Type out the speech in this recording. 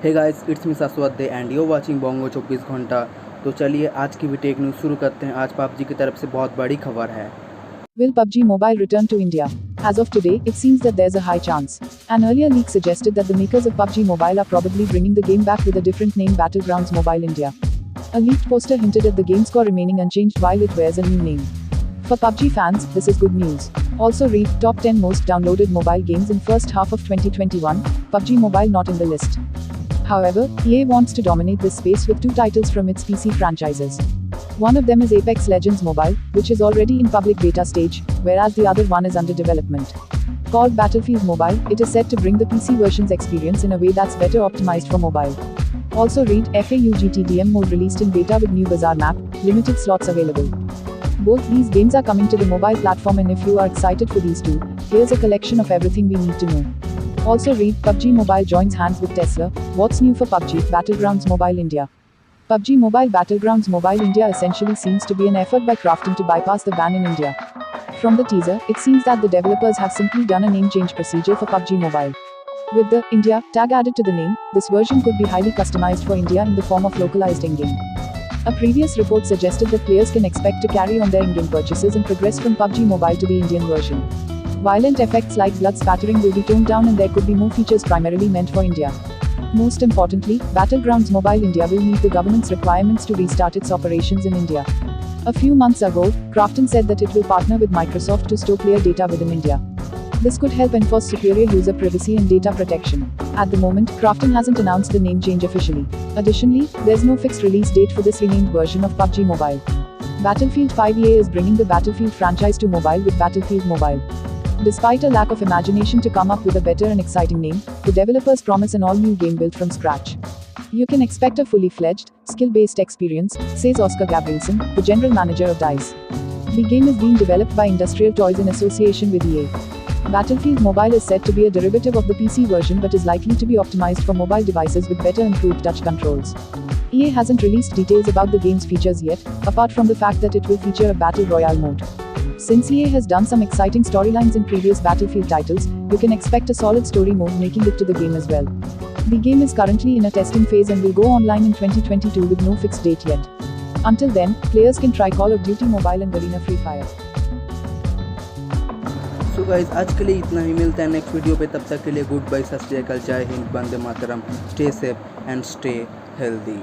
Hey guys, it's me शाश्वत and you watching bongo 24 घंटा। तो चलिए आज की भी टेक न्यूज़ शुरू करते हैं। आज पबजी की तरफ से बहुत बड़ी खबर है। Will PUBG Mobile return to India? As of today, it seems that there's a high chance. An earlier leak suggested that the makers of PUBG Mobile are probably bringing the game back with a different name, Battlegrounds Mobile India. A leaked poster hinted at the game score remaining unchanged while it wears a new name. For PUBG fans, this is good news. Also read, top 10 most downloaded mobile games in first half of 2021, PUBG Mobile not in the list. However, EA wants to dominate this space with two titles from its PC franchises. One of them is Apex Legends Mobile, which is already in public beta stage, whereas the other one is under development. Called Battlefield Mobile, it is set to bring the PC version's experience in a way that's better optimized for mobile. Also read, FAUGTDM mode released in beta with new Bazaar map, limited slots available. Both these games are coming to the mobile platform, and if you are excited for these two, here's a collection of everything we need to know. Also read, PUBG Mobile joins hands with Tesla, what's new for PUBG, Battlegrounds Mobile India. PUBG Mobile Battlegrounds Mobile India essentially seems to be an effort by Krafton to bypass the ban in India. From the teaser, it seems that the developers have simply done a name change procedure for PUBG Mobile. With the India tag added to the name, this version could be highly customized for India in the form of localized in-game. A previous report suggested that players can expect to carry on their in-game purchases and progress from PUBG Mobile to the Indian version. Violent effects like blood spattering will be toned down, and there could be more features primarily meant for India. Most importantly, Battlegrounds Mobile India will meet the government's requirements to restart its operations in India. A few months ago, Krafton said that it will partner with Microsoft to store player data within India. This could help enforce superior user privacy and data protection. At the moment, Krafton hasn't announced the name change officially. Additionally, there's no fixed release date for this renamed version of PUBG Mobile. Battlefield 5 EA is bringing the Battlefield franchise to mobile with Battlefield Mobile. Despite a lack of imagination to come up with a better and exciting name, the developers promise an all-new game built from scratch. You can expect a fully fledged, skill-based experience, says Oscar Gabrielson, the general manager of DICE. The game is being developed by Industrial Toys in association with EA. Battlefield Mobile is said to be a derivative of the PC version but is likely to be optimized for mobile devices with better improved touch controls. EA hasn't released details about the game's features yet, apart from the fact that it will feature a Battle Royale mode. Since EA has done some exciting storylines in previous Battlefield titles, you can expect a solid story mode making it to the game as well. The game is currently in a testing phase and will go online in 2022 with no fixed date yet. Until then, players can try Call of Duty Mobile and Arena Free Fire. So guys, आज के लिए इतना ही। मिलता है next video पे। तब तक के लिए गुड बाय, सत Sri Akal, Jai Hind, Vande Mataram, stay safe and stay healthy.